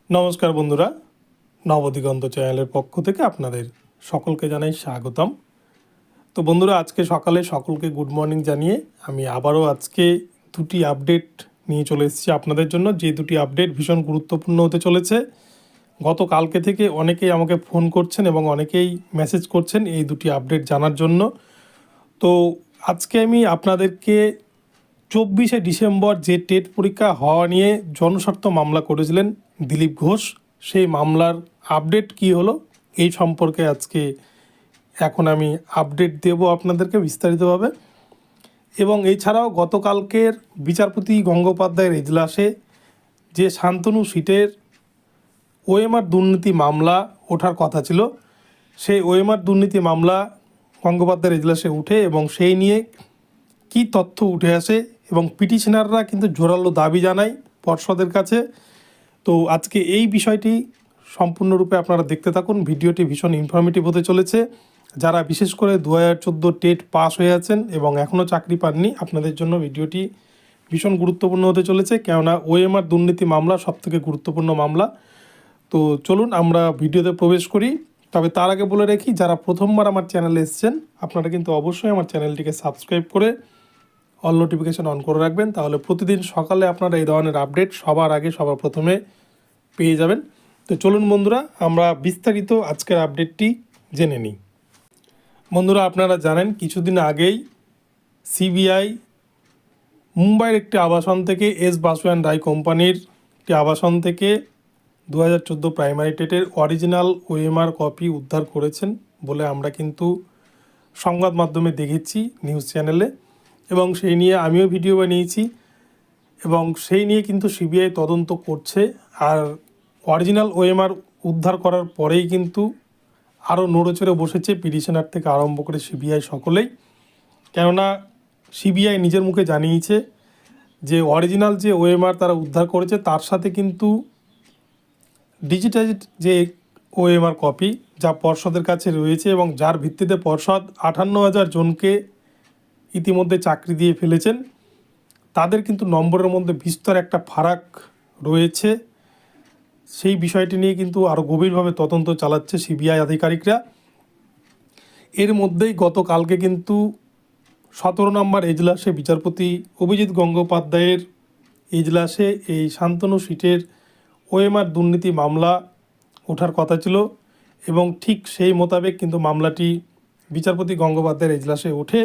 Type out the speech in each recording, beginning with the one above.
নমস্কার বন্ধুরা, নবদিগন্ত চ্যানেলের পক্ষ থেকে আপনাদের সকলকে জানাই স্বাগতম। তো বন্ধুরা, আজকে সকালে সকলকে গুড মর্নিং জানিয়ে আমি আবারও আজকে দুটি আপডেট নিয়ে চলে এসেছি আপনাদের জন্য। যে দুটি আপডেট ভীষণ গুরুত্বপূর্ণ হতে চলেছে। গতকালকে থেকে অনেকেই আমাকে ফোন করছেন এবং অনেকেই মেসেজ করছেন এই দুটি আপডেট জানার জন্য। তো আজকে আমি আপনাদেরকে 24শে ডিসেম্বর যে টেট পরীক্ষা হওয়া নিয়ে জনস্বার্থ মামলা করেছিলেন দিলীপ ঘোষ, সেই মামলার আপডেট কি হলো এই সম্পর্কে আজকে এখন আমি আপডেট দেব আপনাদেরকে বিস্তারিতভাবে। এবং এছাড়াও গতকালকের বিচারপতি গঙ্গোপাধ্যায়ের এজলাসে যে শান্তনু সিটের ওএমআর দুর্নীতি মামলা ওঠার কথা ছিল, সেই ওএমআর দুর্নীতি মামলা গঙ্গোপাধ্যায়ের এজলাসে উঠে এবং সেই নিয়ে কি তথ্য উঠে আসে এবং পিটিশনাররা কিন্তু জোরালো দাবি জানায় পর্ষদের কাছে। তো আজকে এই বিষয়টি সম্পূর্ণরূপে আপনারা দেখতে থাকুন। ভিডিওটি ভীষণ ইনফরমেটিভ হতে চলেছে। যারা বিশেষ করে 2014 টেট পাস হয়ে আছেন এবং এখনও চাকরি পাননি, আপনাদের জন্য ভিডিওটি ভীষণ গুরুত্বপূর্ণ হতে চলেছে, কেননা ওএমআর দুর্নীতি মামলা সবথেকে গুরুত্বপূর্ণ মামলা। তো চলুন আমরা ভিডিওতে প্রবেশ করি। তবে তার আগে বলে রাখি, যারা প্রথমবার আমার চ্যানেলে এসেছেন আপনারা কিন্তু অবশ্যই আমার চ্যানেলটিকে সাবস্ক্রাইব করে অল নোটিফিকেশান অন করে রাখবেন, তাহলে প্রতিদিন সকালে আপনারা এই ধরনের আপডেট সবার আগে সবার প্রথমে পেয়ে যাবেন। তো চলুন বন্ধুরা, আমরা বিস্তারিত আজকের আপডেটটি জেনে নিই। বন্ধুরা, আপনারা জানেন কিছুদিন আগেই সিবিআই মুম্বাইয়ের একটি আবাসন থেকে এস বাসুয়ান রায় কোম্পানির একটি আবাসন থেকে 2014 প্রাইমারি টেটের অরিজিনাল ওএমআর কপি উদ্ধার করেছেন বলে আমরা কিন্তু সংবাদ মাধ্যমে দেখেছি, নিউজ চ্যানেলে, এবং সেই নিয়ে আমিও ভিডিও বানিয়েছি এবং সেই নিয়ে কিন্তু সিবিআই তদন্ত করছে। আর অরিজিনাল ওএমআর উদ্ধার করার পরেই কিন্তু আরও নড়েচড়ে বসেছে পিটিশনার থেকে আরম্ভ করে সিবিআই সকলেই, কেননা সিবিআই নিজের মুখে জানিয়েছে যে অরিজিনাল যে ওএমআর তারা উদ্ধার করেছে তার সাথে কিন্তু ডিজিটাইজড যে ওএমআর কপি যা পর্ষদের কাছে রয়েছে এবং যার ভিত্তিতে পর্ষদ 58,000 জনকে ইতিমধ্যে চাকরি দিয়ে ফেলেছেন, তাদের কিন্তু নম্বরের মধ্যে বিস্তর একটা ফারাক রয়েছে। সেই বিষয়টি নিয়ে কিন্তু আরও গভীরভাবে তদন্ত চালাচ্ছে সিবিআই আধিকারিকরা। এর মধ্যেই গতকালকে কিন্তু 17 নম্বর এজলাসে বিচারপতি অভিজিৎ গঙ্গোপাধ্যায়ের এজলাসে এই শান্তনু সিটের ওএমআর দুর্নীতি মামলা ওঠার কথা ছিল এবং ঠিক সেই মোতাবেক কিন্তু মামলাটি বিচারপতি গঙ্গোপাধ্যায়ের এজলাসে ওঠে।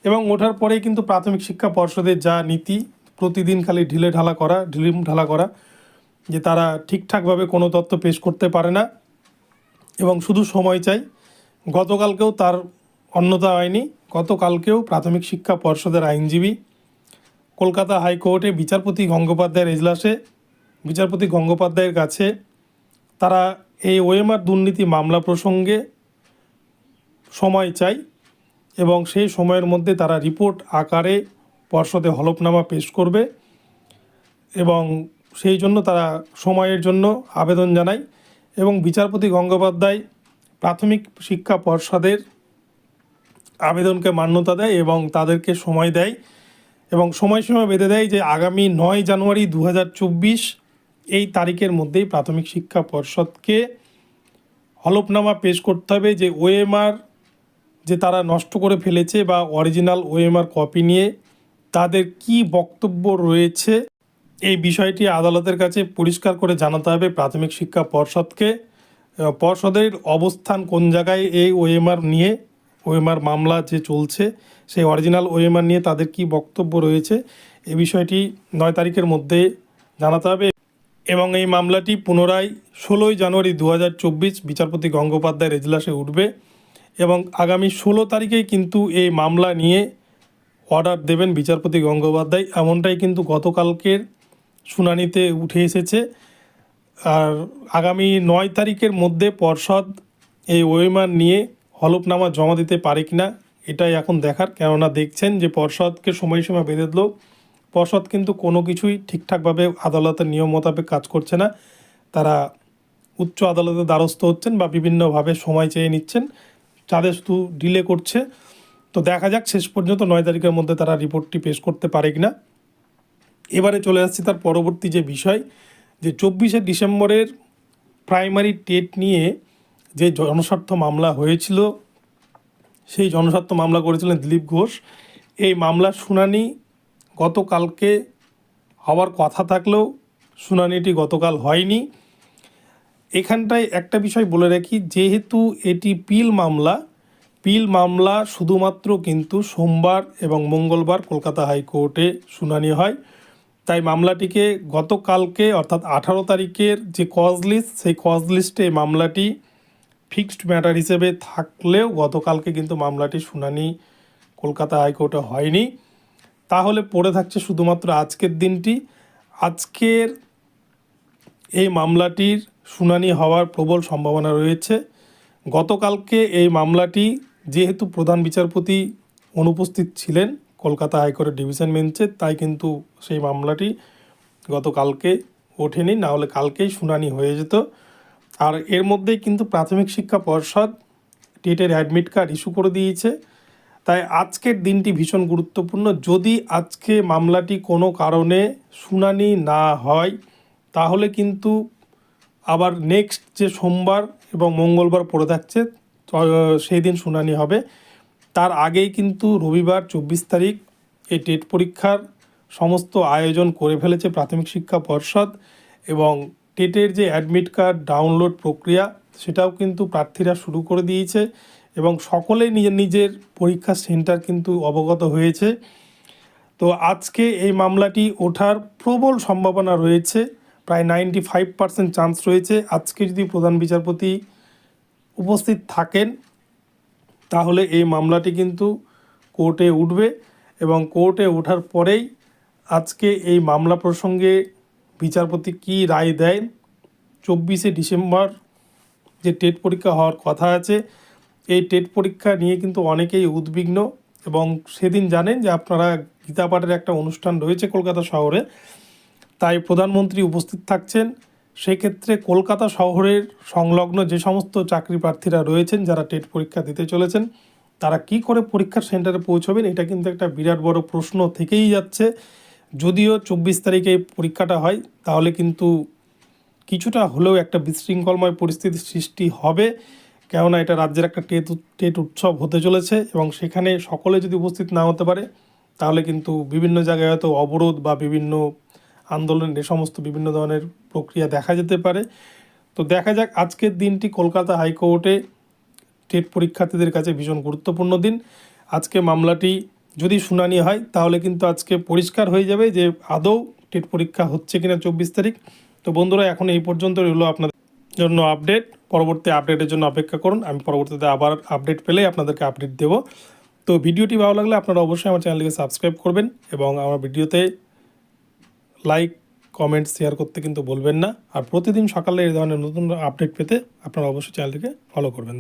এবং ওঠার পরেই কিন্তু প্রাথমিক শিক্ষা পর্ষদের যা নীতি, প্রতিদিন খালি ঢিলিম ঢালা করা, যে তারা ঠিকঠাকভাবে কোনো তথ্য পেশ করতে পারে না এবং শুধু সময় চাই। গতকালকেও তার অন্যথা হয়নি। গতকালকেও প্রাথমিক শিক্ষা পর্ষদের আইনজীবী কলকাতা হাইকোর্টে বিচারপতি গঙ্গোপাধ্যায়ের এজলাসে বিচারপতি গঙ্গোপাধ্যায়ের কাছে তারা এই ওএমআর দুর্নীতি মামলা প্রসঙ্গে সময় চাই এবং সেই সময়ের মধ্যে তারা রিপোর্ট আকারে পর্ষদে হলফনামা পেশ করবে এবং সেই জন্য তারা সময়ের জন্য আবেদন জানায় এবং বিচারপতি গঙ্গোপাধ্যায় প্রাথমিক শিক্ষা পর্ষদের আবেদনকে মান্যতা দেয় এবং তাদেরকে সময় দেয় এবং সময়সীমা বেঁধে দেয় যে আগামী 9 জানুয়ারি 2024 এই তারিখের মধ্যেই প্রাথমিক শিক্ষা পর্ষদকে হলফনামা পেশ করতে হবে যে ওএমআর যে তারা নষ্ট করে ফেলেছে বা অরিজিনাল ওএমআর কপি নিয়ে তাদের কি বক্তব্য রয়েছে, এই বিষয়টি আদালতের কাছে পরিষ্কার করে জানাতে হবে প্রাথমিক শিক্ষা পর্ষদকে। পর্ষদের অবস্থান কোন জায়গায় এই ওএমআর নিয়ে, ওএমআর মামলা যে চলছে সেই অরিজিনাল ওএমআর নিয়ে তাদের কি বক্তব্য রয়েছে, এই বিষয়টি 9 তারিখের মধ্যে জানাতে হবে। এবং এই মামলাটি পুনরায় 16 জানুয়ারি 2024 বিচারপতি গঙ্গোপাধ্যায়ের এজলাসে উঠবে এবং আগামী 16 তারিখেই কিন্তু এই মামলা নিয়ে অর্ডার দেবেন বিচারপতি গঙ্গোপাধ্যায়, এমনটাই কিন্তু গতকালকের শুনানিতে উঠে এসেছে। আর আগামী 9 তারিখের মধ্যে পর্ষদ এই ওএমআর নিয়ে হলফনামা জমা দিতে পারে কিনা এটাই এখন দেখার, কেননা দেখছেন যে পর্ষদকে সময়সীমা বেঁধে দিলেও পর্ষদ কিন্তু কোনো কিছুই ঠিকঠাকভাবে আদালতের নিয়ম মোতাবেক কাজ করছে না। তারা উচ্চ আদালতের দ্বারস্থ হচ্ছেন বা বিভিন্নভাবে সময় চেয়ে নিচ্ছেন, তাদের শুধু ডিলে করছে। তো দেখা যাক শেষ পর্যন্ত 9 তারিখের মধ্যে তারা রিপোর্টটি পেশ করতে পারে কিনা। এবারে চলে আসছি তার পরবর্তী যে বিষয়, যে 24শে ডিসেম্বরের প্রাইমারি টেট নিয়ে যে জনস্বার্থ মামলা হয়েছিল, সেই জনস্বার্থ মামলা করেছিলেন দিলীপ ঘোষ। এই মামলার শুনানি গতকালকে হওয়ার কথা থাকলেও শুনানিটি গতকাল হয়নি। এখানটায় একটা বিষয় বলে রাখি, যেহেতু এটি পিল মামলা শুধুমাত্র কিন্তু সোমবার এবং মঙ্গলবার কলকাতা হাইকোর্টে শুনানি হয়। তাই মামলাটিকে গতকালকে অর্থাৎ 18 তারিখের যে কজ লিস্ট, সেই কজ লিস্টে মামলাটি ফিক্সড ম্যাটার হিসেবে থাকলেও গতকালকে কিন্তু মামলাটি শুনানি কলকাতা হাইকোর্টে হয়নি। তাহলে পড়ে থাকছে শুধুমাত্র আজকের দিনটি। আজকের এই মামলাটির শুনানি হওয়ার প্রবল সম্ভাবনা রয়েছে। গতকালকে এই মামলাটি যেহেতু প্রধান বিচারপতি অনুপস্থিত ছিলেন কলকাতা হাইকোর্টের ডিভিশন বেঞ্চে, তাই কিন্তু সেই মামলাটি গতকালকে ওঠেনি, না হলে কালকেই শুনানি হয়ে যেত। আর এর মধ্যেই কিন্তু প্রাথমিক শিক্ষা পর্ষদ টেটের অ্যাডমিট কার্ড ইস্যু করে দিয়েছে। তাই আজকের দিনটি ভীষণ গুরুত্বপূর্ণ। যদি আজকে মামলাটি কোনো কারণে শুনানি না হয়, তাহলে কিন্তু আবার নেক্সট যে সোমবার এবং মঙ্গলবার পড়ে থাকছে সেই দিন শুনানি হবে। তার আগেই কিন্তু রবিবার 24 তারিখ এই টেট পরীক্ষার সমস্ত আয়োজন করে ফেলেছে প্রাথমিক শিক্ষা পর্ষদ, এবং টেটের যে অ্যাডমিট কার্ড ডাউনলোড প্রক্রিয়া সেটাও কিন্তু প্রার্থীরা শুরু করে দিয়েছে, এবং সকলেই নিজের নিজের পরীক্ষার সেন্টার কিন্তু অবগত হয়েছে। তো আজকে এই মামলাটি ওঠার প্রবল সম্ভাবনা রয়েছে, প্রায় 95% চান্স রয়েছে। আজকে যদি প্রধান বিচারপতি উপস্থিত থাকেন, তাহলে এই মামলাটি কিন্তু কোর্টে উঠবে, এবং কোর্টে ওঠার পরেই আজকে এই মামলা প্রসঙ্গে বিচারপতি কী রায় দেয়। 24শে ডিসেম্বর যে টেট পরীক্ষা হওয়ার কথা আছে, এই টেট পরীক্ষা নিয়ে কিন্তু অনেকেই উদ্বিগ্ন, এবং সেদিন জানেন যে আপনারা গীতা পাঠের একটা অনুষ্ঠান রয়েছে কলকাতা শহরে, তাই প্রধানমন্ত্রী উপস্থিত থাকছেন। সেক্ষেত্রে কলকাতা শহরের সংলগ্ন যে সমস্ত চাকরি প্রার্থীরা রয়েছেন যারা টেট পরীক্ষা দিতে চলেছেন, তারা কি করে পরীক্ষার সেন্টারে পৌঁছবেন, এটা কিন্তু একটা বিরাট বড় প্রশ্ন থেকেই যাচ্ছে। যদিও 24 তারিখে এই পরীক্ষাটা হয়, তাহলে কিন্তু কিছুটা হলেও একটা বিশৃঙ্খলময় পরিস্থিতির সৃষ্টি হবে, কেননা এটা রাজ্যের একটা টেট উৎসব হতে চলেছে, এবং সেখানে সকলে যদি উপস্থিত না হতে পারে, তাহলে কিন্তু বিভিন্ন জায়গায় হয়তো অবরোধ বা বিভিন্ন আন্দোলন, এ সমস্ত বিভিন্ন ধরনের প্রক্রিয়া দেখা যেতে পারে। তো দেখা যাক, আজকের দিনটি কলকাতা হাইকোর্টে টেট পরীক্ষার্থীদের কাছে ভীষণ গুরুত্বপূর্ণ দিন। আজকে মামলাটি যদি শুনানি হয়, তাহলে কিন্তু আজকে পরিষ্কার হয়ে যাবে যে আদৌ টেট পরীক্ষা হচ্ছে কিনা 24 তারিখ। তো বন্ধুরা, এখন এই পর্যন্ত রইল আপনাদের জন্য আপডেট। পরবর্তী আপডেটের জন্য অপেক্ষা করুন, আমি পরবর্তীতে আবার আপডেট পেলেই আপনাদেরকে আপডেট দেব। তো ভিডিওটি ভালো লাগলে আপনারা অবশ্যই আমার চ্যানেলটিকে সাবস্ক্রাইব করবেন, এবং আমার ভিডিওতে লাইক, কমেন্ট, শেয়ার করতে কিন্তু বলবেন না। আর প্রতিদিন সকালে এই ধরনের নতুন আপডেট পেতে আপনারা অবশ্যই চ্যানেলটিকে ফলো করবেন।